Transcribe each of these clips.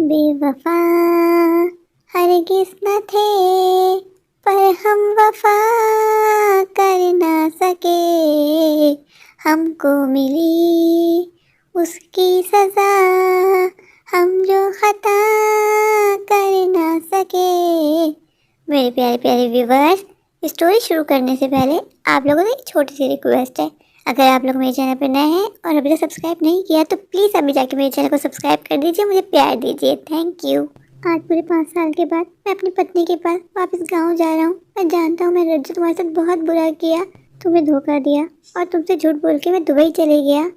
बेवफा हरगिज़ न थे, पर हम वफा कर ना सके। हमको मिली उसकी सज़ा, हम जो खता कर ना सके। मेरे प्यारे प्यारे व्यूवर्स, स्टोरी शुरू करने से पहले आप लोगों से एक छोटी सी रिक्वेस्ट है। अगर आप लोग मेरे चैनल पर नए हैं और अभी तक सब्सक्राइब नहीं किया तो प्लीज़ अभी जाके मेरे चैनल को सब्सक्राइब कर दीजिए, मुझे प्यार दीजिए। Thank you. आज पूरे 5 साल के बाद मैं अपनी पत्नी के पास वापस गांव जा रहा हूँ। मैं जानता हूँ मैंने रज्जू तुम्हारे साथ बहुत बुरा किया, तुम्हें धोखा दिया और तुमसे झूठ बोल के मैं दुबई चले गया।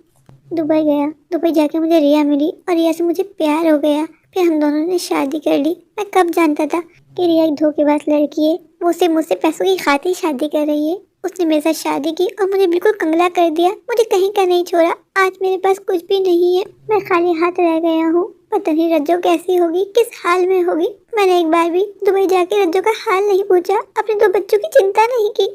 दुबई जाके मुझे रिया मिली और रिया से मुझे प्यार हो गया। फिर हम दोनों ने शादी कर ली। मैं कब जानता था कि रिया एक धोखेबाज लड़की है, वो सिर्फ मुझसे पैसों की खातिर शादी कर रही है। उसने मेरे साथ शादी की और मुझे बिल्कुल कंगला कर दिया, मुझे कहीं का नहीं छोड़ा। आज मेरे पास कुछ भी नहीं है, मैं खाली हाथ रह गया हूँ। पता नहीं रज्जो कैसी होगी, किस हाल में होगी। मैंने एक बार भी दुबई जाके रज्जो का हाल नहीं पूछा, अपने 2 बच्चों की चिंता नहीं की।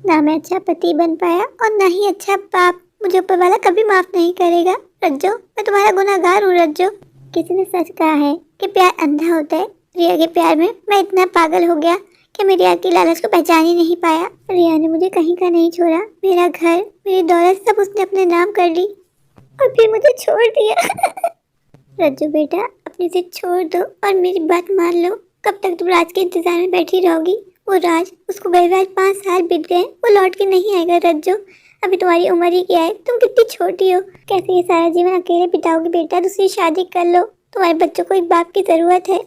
ना मैं अच्छा पति बन पाया और ना ही अच्छा बाप। मुझे ऊपर वाला कभी माफ नहीं करेगा। रज्जो, मैं तुम्हारा गुनहगार हूँ रज्जो। किसी ने सच कहा है कि प्यार अंधा होता है। रिया के प्यार में मैं इतना पागल हो गया कि मैं रिया की लालच को पहचान ही नहीं पाया। रिया ने मुझे कहीं का नहीं छोड़ा, मेरा घर, मेरी दौलत सब उसने अपने नाम कर ली और फिर मुझे छोड़ दिया। रज्जू बेटा, अपनी जिद छोड़ दो और मेरी बात मान लो। कब तक तुम राज के इंतजार में बैठी रहोगी? वो राज, उसको गए 5 साल बीत गए, वो लौट के नहीं आएगा रज्जू। अभी तुम्हारी उम्र ही क्या है, तुम कितनी छोटी हो। कैसे ये सारा जीवन अकेले बिताओगी बेटा? दूसरी शादी कर लो, तुम्हारे बच्चों को एक बाप की जरूरत है।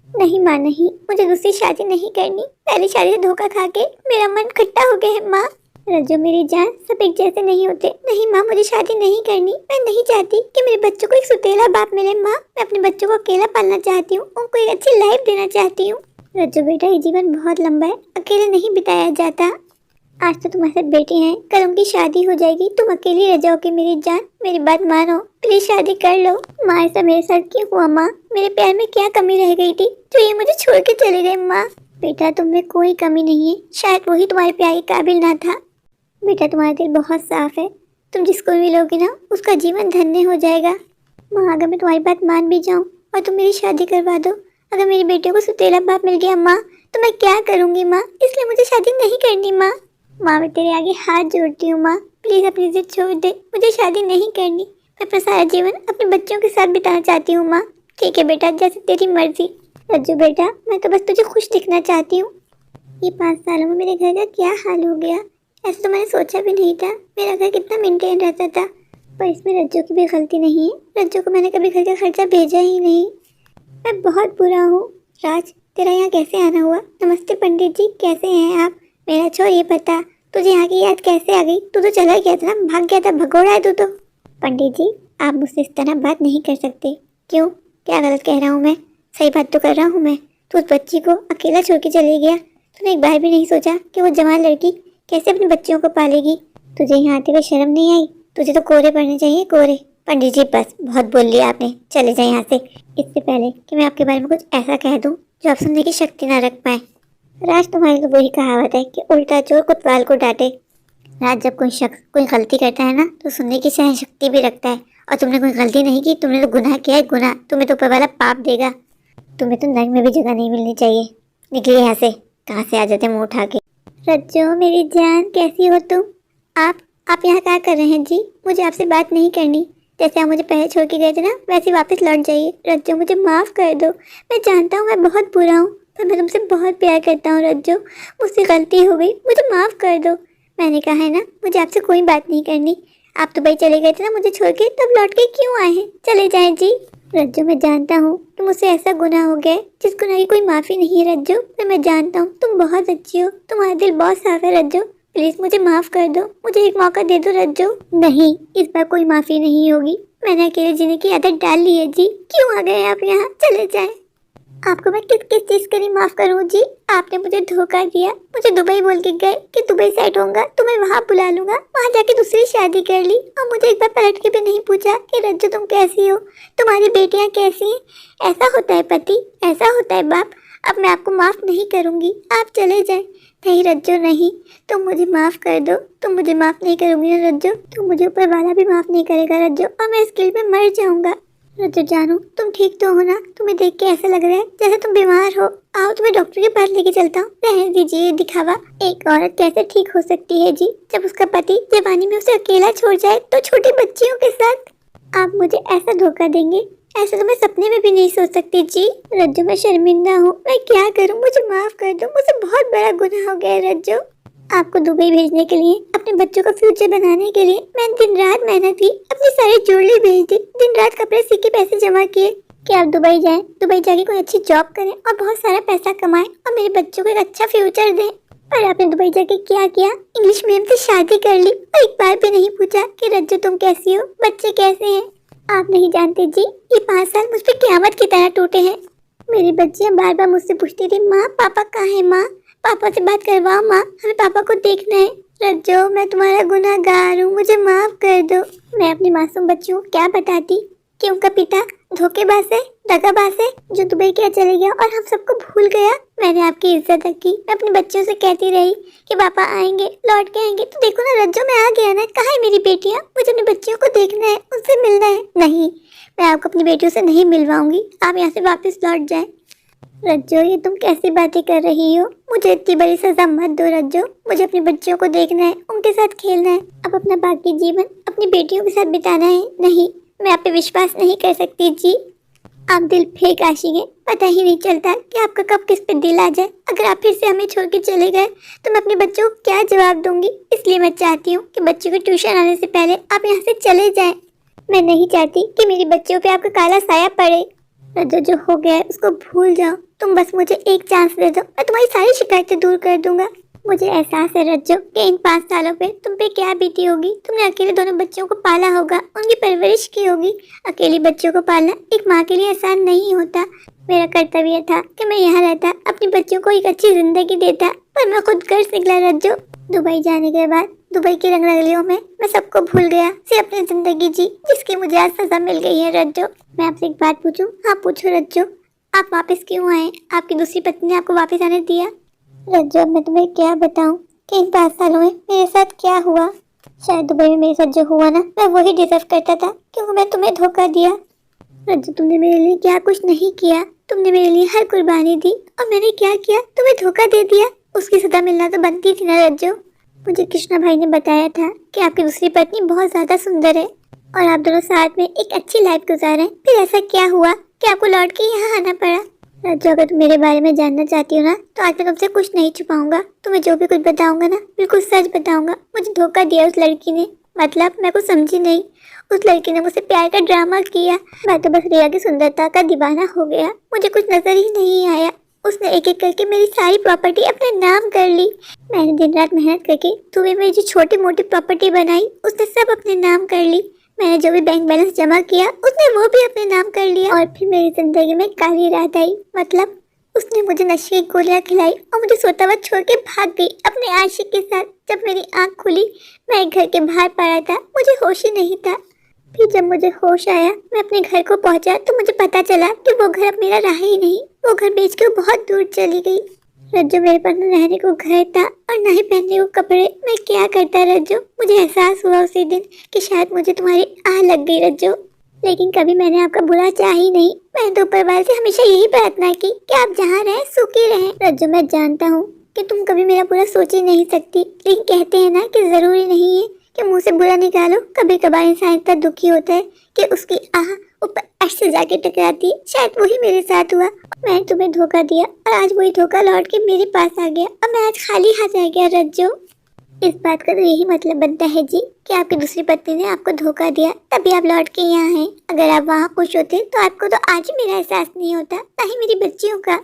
नहीं माँ नहीं, मुझे दूसरी शादी नहीं करनी। पहली शादी से धोखा खा के मेरा मन खट्टा हो गया है माँ। रज्जो मेरी जान, सब एक जैसे नहीं होते। नहीं माँ, मुझे शादी नहीं करनी। मैं नहीं चाहती कि मेरे बच्चों को एक सुतेला बाप मिले माँ। मैं अपने बच्चों को अकेला पालना चाहती हूँ, उनको एक अच्छी लाइफ देना चाहती हूँ। रज्जो बेटा, ये जीवन बहुत लंबा है, अकेले नहीं बिताया जाता। आज तो तुम्हारे साथ बेटी हैं, कल उनकी शादी हो जाएगी, तुम अकेली रह जाओगी। मेरी जान, मेरी बात मानो, प्लीज शादी कर लो। माँ, ऐसा मेरे साथ क्यों हुआ माँ? मेरे प्यार में क्या कमी रह गई थी जो ये मुझे छोड़ के चले गए माँ? बेटा, तुम में कोई कमी नहीं है, शायद वही तुम्हारे प्यार के काबिल ना था। बेटा, तुम्हारा दिल बहुत साफ है, तुम जिसको मिलोगी ना उसका जीवन धन्य हो जाएगा। माँ, अगर मैं तुम्हारी बात मान भी जाऊँ और तुम मेरी शादी करवा दो, अगर मेरी बेटी को सुतेला बाप मिल गया माँ, तो मैं क्या करूँगी माँ? इसलिए मुझे शादी नहीं करनी माँ। माँ, मैं तेरे आगे हाथ जोड़ती हूँ माँ, प्लीज़ अपनी जिद छोड़ दे, मुझे शादी नहीं करनी। मैं अपना सारा जीवन अपने बच्चों के साथ बिताना चाहती हूँ माँ। ठीक है बेटा, जैसे तेरी मर्जी। रज्जू बेटा, मैं तो बस तुझे खुश दिखना चाहती हूँ। ये 5 सालों में मेरे घर का क्या हाल हो गया, ऐसा तो मैंने सोचा भी नहीं था। मेरा घर कितना मेंटेन रहता था, पर इसमें रज्जू की भी गलती नहीं है। रज्जू को मैंने कभी घर का खर्चा भेजा ही नहीं। मैं बहुत बुरा हूँ। राज, तेरा यहाँ कैसे आना हुआ? नमस्ते पंडित जी, कैसे हैं आप? मेरा छोड़, ये बता, तुझे यहाँ की याद कैसे आ गई? तू तो चला गया था ना, भाग गया था, भगोड़ा है तू तो। पंडित जी, आप मुझसे इस तरह बात नहीं कर सकते। क्यों, क्या गलत कह रहा हूँ मैं? सही बात तो कर रहा हूँ मैं। तू उस बच्ची को अकेला छोड़ के चली गया, तूने एक बार भी नहीं सोचा कि वो जवान लड़की कैसे अपने बच्चों को पालेगी? तुझे यहाँ आते हुए शर्म नहीं आई? तुझे तो कोरे पड़ने चाहिए, कोरे। पंडित जी बस, बहुत बोल लिया आपने, चले जाए यहाँ से। इससे पहले कि मैं आपके बारे में कुछ ऐसा कह दूँ जो आप सुनने की शक्ति ना रख पाए। राज, तुम्हारी तो वही कहावत है कि उल्टा चोर कोतवाल को डांटे। राज, जब कोई शख्स कोई गलती करता है ना तो सुनने की सहन शक्ति भी रखता है, और तुमने कोई गलती नहीं की, तुमने तो गुनाह किया है, गुनाह। तुम्हें तो ऊपर वाला पाप देगा। तुम्हें तो नर्क में भी जगह नहीं मिलनी चाहिए। निकलिए यहाँ से। कहाँ से आ जाते मुँह उठा के। रज्जो मेरी जान, कैसी हो तुम? आप यहाँ क्या कर रहे हैं जी? मुझे आपसे बात नहीं करनी। जैसे आप मुझे पहले छोड़ के गए थे ना, वैसे वापस लौट जाइए। रज्जो, मुझे माफ़ कर दो। मैं जानता हूँ मैं बहुत बुरा हूँ, पर मैं तुमसे बहुत प्यार करता हूँ रज्जो। मुझसे गलती हो गई, मुझे माफ़ कर दो। मैंने कहा है ना, मुझे आपसे कोई बात नहीं करनी। आप दुबई चले गए थे ना मुझे छोड़ के, तब लौट के क्यों आए हैं? चले जाएं जी। रज्जो, मैं जानता हूँ कि मुझसे ऐसा गुनाह हो गया जिस गुनाह की कोई माफ़ी नहीं है रज्जो। मैं जानता हूँ तुम बहुत अच्छी हो, तुम्हारा दिल बहुत साफ है रज्जो। प्लीज़ मुझे माफ़ कर दो, मुझे एक मौका दे दो रज्जो। नहीं, इस बार कोई माफ़ी नहीं होगी। मैंने अकेले जीने की आदत डाल ली है जी। क्यों आ गए आप यहाँ? चले जाएं। आपको मैं किस किस चीज़ के लिए माफ़ करूँ जी? आपने मुझे धोखा दिया, मुझे दुबई बोल के गए कि दुबई सेट होऊंगा तो मैं वहाँ बुला लूँगा, वहाँ जाके दूसरी शादी कर ली, और मुझे एक बार पलट के भी नहीं पूछा कि रज्जू तुम कैसी हो, तुम्हारी बेटियाँ कैसी हैं? ऐसा होता है पति, ऐसा होता है बाप। अब मैं आपको माफ़ नहीं करूँगी, आप चले जाएं। नहीं रज्जो नहीं, तुम मुझे माफ़ कर दो। तुम मुझे माफ़ नहीं करोगी ना रज्जो, तो मुझे ऊपर वाला भी माफ़ नहीं करेगा रज्जो, और मैं इस गिल में मर जाऊँगा। रज्जो जानू, तुम ठीक तो हो ना? तुम्हें देख के ऐसा लग रहा है जैसे तुम बीमार हो। आओ तुम्हें डॉक्टर के पास लेके चलता हूँ। रहने दीजिए ये दिखावा। एक औरत कैसे ठीक हो सकती है जी, जब उसका पति जवानी में उसे अकेला छोड़ जाए, तो छोटी बच्चियों के साथ। आप मुझे ऐसा धोखा देंगे, ऐसा तो मैं सपने में भी नहीं सोच सकती जी। रज्जो मैं शर्मिंदा हूँ, मैं क्या करूँ? मुझे माफ कर दो, मुझसे बहुत बड़ा गुनाह हो गया है रज्जो। आपको दुबई भेजने के लिए, अपने बच्चों का फ्यूचर बनाने के लिए मैंने दिन रात मेहनत की, अपनी सारी ज्वेलरी बेच दी, दिन रात कपड़े सीख के पैसे जमा किए कि आप दुबई जाएं, दुबई जाके कोई अच्छी जॉब करें और बहुत सारा पैसा कमाएं और मेरे बच्चों को एक अच्छा फ्यूचर दें। पर आपने दुबई जाके क्या किया? इंग्लिश मीडियम से शादी कर ली और एक बार भी नहीं पूछा कि रज्जो तुम कैसी हो, बच्चे कैसे हैं। आप नहीं जानते जी, ये 5 साल मुझ पे क़यामत की तरह टूटे हैं। मेरी बच्चियां बार बार मुझसे पूछती थी, माँ पापा कहाँ है, माँ पापा से बात करवाओ, माँ हमें पापा को देखना है। रज्जो मैं तुम्हारा गुनहगार हूँ, मुझे माफ कर दो। मैं अपनी मासूम बच्चियों को क्या बताती कि उनका पिता धोखेबाज है, दगाबाज है, जो दुबई क्या चले गया और हम सबको भूल गया। मैंने आपकी इज्जत रखी, मैं अपने बच्चों से कहती रही कि पापा आएंगे, लौट के आएंगे। तो देखो ना रज्जो, मैं आ गया ना। कहाँ है मेरी बेटियाँ? मुझे अपनी बच्चियों को देखना है, उनसे मिलना है। नहीं, मैं आपको अपनी बेटियों से नहीं मिलवाऊंगी, आप यहाँ से वापस लौट जाए। रज्जो ये तुम कैसी बातें कर रही हो? मुझे इतनी बड़ी सजा मत दो रज्जो, मुझे अपनी बच्चियों को देखना है, उनके साथ खेलना है, अब अपना बाकी जीवन अपनी बेटियों के साथ बिताना है। नहीं, मैं आप पे विश्वास नहीं कर सकती जी। आप दिल फेंक आशिक हैं, पता ही नहीं चलता कि आपका कब किस पे दिल आ जाए। अगर आप फिर से हमें छोड़ के चले गए तो मैं अपने बच्चों को क्या जवाब दूंगी? इसलिए मैं चाहती हूँ कि बच्चों को ट्यूशन आने से पहले आप यहाँ से चले जाएं। मैं नहीं चाहती कि मेरी बच्चियों पे आपका काला साया पड़े। रज्जो जो हो गया है उसको भूल जाओ, तुम बस मुझे एक चांस दे दो, मैं तुम्हारी सारी शिकायतें दूर कर दूंगा। मुझे एहसास है रज्जो कि इन 5 सालों पे तुम पे क्या बीती होगी। तुमने अकेले दोनों बच्चों को पाला होगा, उनकी परवरिश की होगी। अकेली बच्चों को पालना एक माँ के लिए आसान नहीं होता। मेरा कर्तव्य था कि मैं यहाँ रहता, अपनी बच्चों को एक अच्छी जिंदगी देता, पर मैं खुद गर्ज निकला रज्जो। दुबई जाने के बाद दुबई की रंग रंगलियों में मैं सबको भूल गया, सिर्फ अपनी जिंदगी जी जिसकी मुझे आज सजा मिल गई है रज्जो। मैं आपसे एक बात पूछूं? हाँ पूछो रज्जो, आप वापस क्यों आए? आपकी दूसरी पत्नी ने आपको वापस आने दिया? रज्जो मैं तुम्हें क्या बताऊं कि इन 5 सालों में मेरे साथ क्या हुआ। शायद दुबई में मेरे साथ जो हुआ ना, मैं वही डिजर्व करता था, क्योंकि मैं तुम्हें धोखा दिया। रज्जो तुमने मेरे लिए क्या कुछ नहीं किया, तुमने मेरे लिए हर कुर्बानी दी, और मैंने क्या किया? तुम्हें धोखा दे दिया। उसकी सजा मिलना तो बनती थी ना रज्जो। मुझे कृष्णा भाई ने बताया था कि आपकी दूसरी पत्नी बहुत ज्यादा सुंदर है और आप दोनों साथ में एक अच्छी लाइफ गुजारें। फिर ऐसा क्या हुआ कि आपको लौट के यहाँ आना पड़ा? रज्जो अगर तुम मेरे बारे में जानना चाहती हो ना, तो आज मैं तुमसे कुछ नहीं छुपाऊंगा। तुम्हें जो भी कुछ बताऊंगा ना, बिल्कुल सच बताऊंगा। मुझे धोखा दिया उस लड़की ने, मतलब मैं कुछ समझी नहीं। उस लड़की ने मुझसे प्यार का ड्रामा किया। मैं तो बस रिया की सुंदरता का दीवाना हो गया, मुझे कुछ नजर ही नहीं आया। उसने एक एक करके मेरी सारी प्रॉपर्टी अपने नाम कर ली। मैंने दिन रात मेहनत करके तुम्हें मेरी जो छोटी मोटी प्रॉपर्टी बनाई, उसने सब अपने नाम कर ली। मैंने जो भी बैंक बैलेंस जमा किया, उसने वो भी अपने नाम कर लिया। और फिर मेरी जिंदगी में काली रात आई, मतलब उसने मुझे नशे की गोलियां खिलाई और मुझे सोता हुआ छोड़ के भाग गई अपने आशिक के साथ। जब मेरी आंख खुली, मैं एक घर के बाहर पड़ा था, मुझे होश ही नहीं था। फिर जब मुझे होश आया, मैं अपने घर को पहुंचा तो मुझे पता चला कि वो घर अब मेरा रहा ही नहीं। वो घर बेच के बहुत दूर चली गई। रज्जो मेरे पास न रहने को घर था और न ही पहनने को कपड़े। मैं क्या करता रज्जो? मुझे एहसास हुआ उसी दिन कि शायद मुझे तुम्हारी आह लग गई रज्जो, लेकिन कभी मैंने आपका बुरा चाहा ही नहीं। मैंने तो ऊपर वाले से हमेशा यही प्रार्थना की कि आप जहाँ रहें सुखी रहें। रज्जो मैं जानता हूँ कि तुम कभी मेरा बुरा सोच ही नहीं सकती, लेकिन कहते हैं ना कि जरूरी नहीं है कि मुंह से बुरा निकालो। कभी कभार इंसान इतना दुखी होता है कि उसकी आह ऊपर अर्श से जाके टकराती है। शायद वही मेरे साथ हुआ। मैंने तुम्हें धोखा दिया और आज वही धोखा लौट के मेरे पास आ गया और मैं आज खाली हाथ आ गया रज्जो। इस बात का तो यही मतलब बनता है जी कि आपकी दूसरी पत्नी ने आपको धोखा दिया, तभी आप लौट के यहाँ हैं। अगर आप वहाँ खुश होते तो आपको तो आज भी मेरा एहसास नहीं होता, ना ही मेरी बच्चियों का।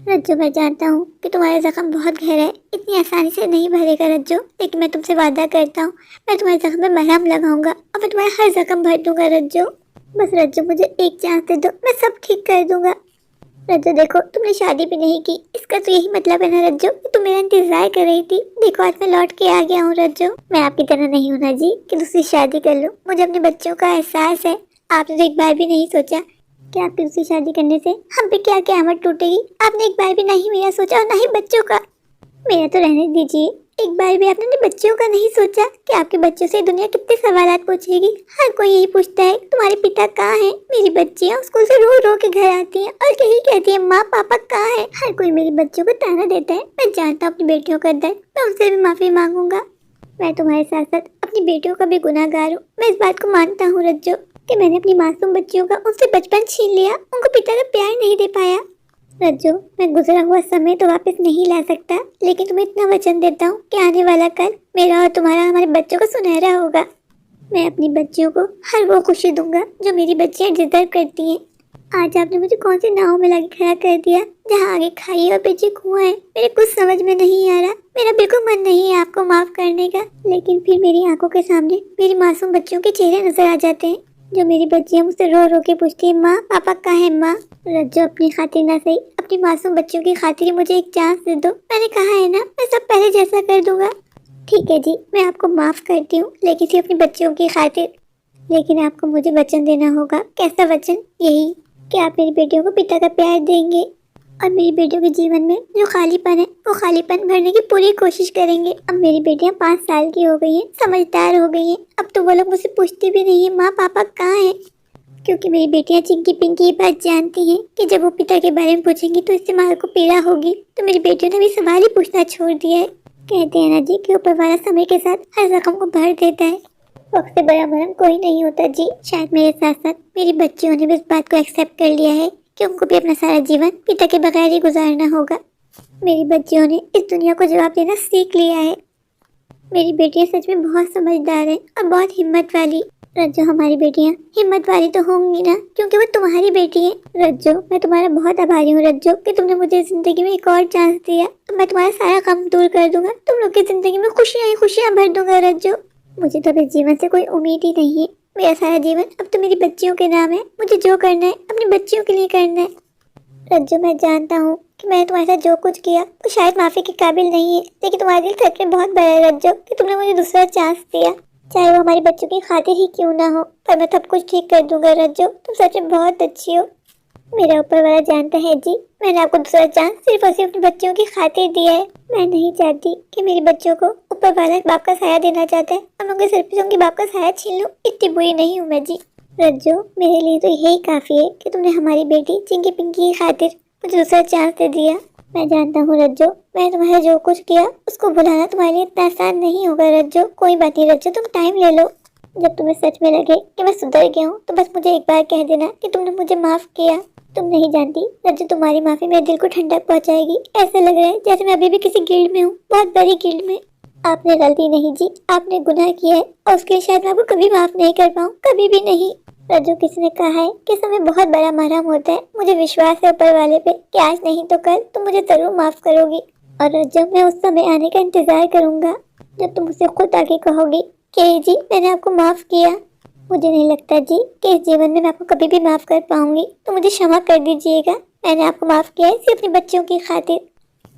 रज्जो मैं जानता हूँ कि तुम्हारा जख्म बहुत गहरा है, इतनी आसानी से नहीं भरेगा रज्जो, लेकिन मैं तुमसे वादा करता हूँ मैं तुम्हारे जख्म में मरहम लगाऊंगा और मैं तुम्हारा हर जख्म भर दूंगा रज्जो। बस रज्जो मुझे एक चांस दे दो, मैं सब ठीक कर दूंगा। रज्जो देखो, तुमने शादी भी नहीं की, इसका तो यही मतलब है ना रज्जो कि तुम मेरा इंतजार कर रही थी। देखो आज मैं लौट के आ गया हूँ रज्जो। मैं आपकी तरह नहीं हूँ ना जी कि दूसरी शादी कर लूँ। मुझे अपने बच्चों का एहसास है। आपने तो एक बार भी नहीं सोचा कि आपकी दूसरी शादी करने से हम पे क्या क़यामत टूटेगी। आपने एक बार भी नहीं मेरा सोचा और ना ही बच्चों का। मेरा तो रहने दीजिए, एक बार भी आपने अपने बच्चों का नहीं सोचा कि आपके बच्चों से दुनिया कितने सवालात पूछेगी। हर कोई यही पूछता है तुम्हारे पिता कहाँ हैं। मेरी बच्चियाँ स्कूल से रो रो के घर आती हैं और यही कहती है माँ पापा कहाँ हैं। हर कोई मेरी बच्चों को ताना देता है। मैं जानता हूँ अपनी बेटियों का दर्द, मैं उनसे भी माफी मांगूंगा। मैं तुम्हारे साथ साथ अपनी बेटियों का भी गुनाहगार हूँ। मैं इस बात को मानता हूँ रज्जो कि मैंने अपनी मासूम बच्चियों का उनसे बचपन छीन लिया, उनको पिता का प्यार नहीं दे पाया। रज्जो, मैं गुजरा हुआ समय तो वापस नहीं ला सकता, लेकिन तुम्हें इतना वचन देता हूँ कि आने वाला कल मेरा और तुम्हारा हमारे बच्चों का सुनहरा होगा। मैं अपनी बच्चियों को हर वो खुशी दूंगा जो मेरी बच्चियाँ डिजर्व करती हैं। आज आपने मुझे कौन सी नाव में लाके खड़ा कर दिया जहाँ आगे खाई और पीछे कुआं है। मेरे कुछ समझ में नहीं आ रहा। मेरा बिल्कुल मन नहीं है आपको माफ करने का, लेकिन फिर मेरी आंखों के सामने मेरी मासूम बच्चियों के चेहरे नजर आ जाते हैं जो मेरी बच्चियां मुझसे रो रो के पूछती है माँ पापा कहाँ है माँ। रज्जो, अपनी खातिर ना सही अपनी मासूम बच्चियों की खातिर मुझे एक चांस दे दो। मैंने कहा है ना मैं सब पहले जैसा कर दूंगा। ठीक है जी, मैं आपको माफ करती हूँ, लेकिन सिर्फ अपनी बच्चियों की खातिर। लेकिन आपको मुझे वचन देना होगा। कैसा वचन? यही कि आप मेरी बेटियों को पिता का प्यार देंगे और मेरी बेटियों के जीवन में जो खालीपन है वो खालीपन भरने की पूरी कोशिश करेंगे। अब मेरी बेटियां 5 साल की हो गई हैं, समझदार हो गई हैं। अब तो वो लोग मुझसे पूछती भी नहीं है माँ पापा कहाँ हैं, क्योंकि मेरी बेटियां चिंकी पिंकी ये बात जानती हैं कि जब वो पिता के बारे में पूछेंगी तो इससे माँ को पीड़ा होगी। तो मेरी बेटियों ने भी सवाल ही पूछना छोड़ दिया है। कहते हैं ना जी कि ऊपर वाला समय के साथ हर जख्म को भर देता है। वक्त से बड़ा मरहम कोई नहीं होता जी। शायद मेरे साथ साथ मेरी बच्चियों ने भी इस बात को एक्सेप्ट कर लिया है कि उनको भी अपना सारा जीवन पिता के बगैर ही गुजारना होगा। मेरी बच्चियों ने इस दुनिया को जवाब देना सीख लिया है। मेरी बेटियां सच में बहुत समझदार हैं और बहुत हिम्मत वाली। रज्जो, हमारी बेटियां हिम्मत वाली तो होंगी ना, क्योंकि वो तुम्हारी बेटी हैं। रज्जो, मैं तुम्हारा बहुत आभारी हूँ रज्जो कि तुमने मुझे जिंदगी में एक और चांस दिया। तो मैं तुम्हारा सारा गम दूर कर दूंगा, तुम लोग की जिंदगी में खुशियाँ ही खुशियाँ भर दूंगा रज्जो। मुझे तो इस जीवन से कोई उम्मीद ही नहीं है। मेरा सारा जीवन अब तो मेरी बच्चियों के नाम है। मुझे जो करना है अपनी बच्चियों के लिए करना है। रज्जो, मैं जानता हूँ कि मैंने तुम्हारे साथ जो कुछ किया वो शायद माफ़ी के काबिल नहीं है, लेकिन तुम्हारा दिल सच में बहुत बड़ा है रज्जो कि तुमने मुझे दूसरा चांस दिया। चाहे वो हमारे बच्चों की खातिर ही क्यों ना हो, पर मैं सब कुछ ठीक कर दूंगा रज्जो। तुम सच में बहुत अच्छी हो। मेरा ऊपर वाला जानता है जी, मैंने आपको दूसरा चांस सिर्फ और सिर्फ अपनी बच्चियों की खातिर दिया है। मैं नहीं चाहती कि मेरे बच्चों को ऊपर वाला बाप का साया देना चाहता है और मैं उनके सिर पे उनके बाप का साया छीन लूं। इतनी बुरी नहीं हूँ मैं जी। रज्जो, मेरे लिए तो यही काफ़ी है कि तुमने हमारी बेटी चिंकी पिंकी की खातिर मुझे दूसरा चांस दे दिया। मैं जानता हूँ रज्जो, मैं तुम्हारा जो कुछ किया उसको भुलाना तुम्हारे लिए इतना आसान नहीं होगा रज्जो। कोई बात नहीं रज्जो, तुम टाइम ले लो। जब तुम्हें सच में लगे कि मैं सुधर गया हूँ तो बस मुझे एक बार कह देना कि तुमने मुझे माफ़ किया। तुम नहीं जानती रज्जो, तुम्हारी माफ़ी मेरे दिल को ठंडक पहुँचाएगी। ऐसा लग रहा है जैसे मैं अभी भी किसी गिल्ड में हूँ, बहुत बड़ी गिल्ड में। आपने गलती नहीं जी, आपने गुनाह किया है और उसके लिए शायद मैं आपको कभी माफ़ नहीं कर पाऊँ, कभी भी नहीं। रज्जो, किसी ने कहा है कि समय बहुत बड़ा मरहम होता है। मुझे विश्वास है ऊपर वाले पे कि आज नहीं तो कल तुम मुझे ज़रूर माफ़ करोगी। और रज्जो, मैं उस समय आने का इंतज़ार करूँगा जब तुम मुझसे खुद आके कहोगी कि जी मैंने आपको माफ़ किया। मुझे नहीं लगता जी कि इस जीवन में मैं आपको कभी भी माफ़ कर पाऊंगी, तो मुझे क्षमा कर दीजिएगा। मैंने आपको माफ़ किया है सिर्फ अपनी बच्चियों की खातिर।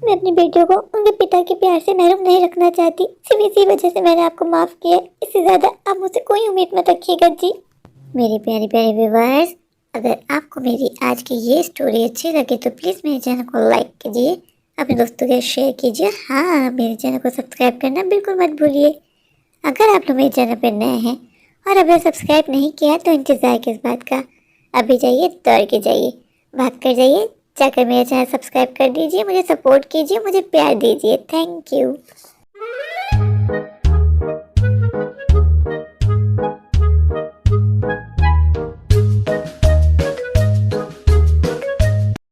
मैं अपनी बेटियों को उनके पिता के प्यार से महरूम नहीं रखना चाहती। सिर्फ इसी वजह से मैंने आपको माफ़ किया है। इससे ज़्यादा आप मुझसे कोई उम्मीद मत रखिएगा जी। मेरे प्यारे प्यारे व्यूअर्स, अगर आपको मेरी आज की ये स्टोरी अच्छी लगे तो प्लीज़ मेरे चैनल को लाइक कीजिए, अपने दोस्तों के शेयर कीजिए। हाँ, मेरे चैनल को सब्सक्राइब करना बिल्कुल मत भूलिए। अगर आप लोग मेरे चैनल पर नए हैं और अभी सब्सक्राइब नहीं किया तो इंतज़ार किस बात का। अभी जाइए, दौड़ के जाइए, भाग कर जाइए, जाकर मेरा चैनल सब्सक्राइब कर दीजिए, मुझे सपोर्ट कीजिए, मुझे प्यार दीजिए। Thank you.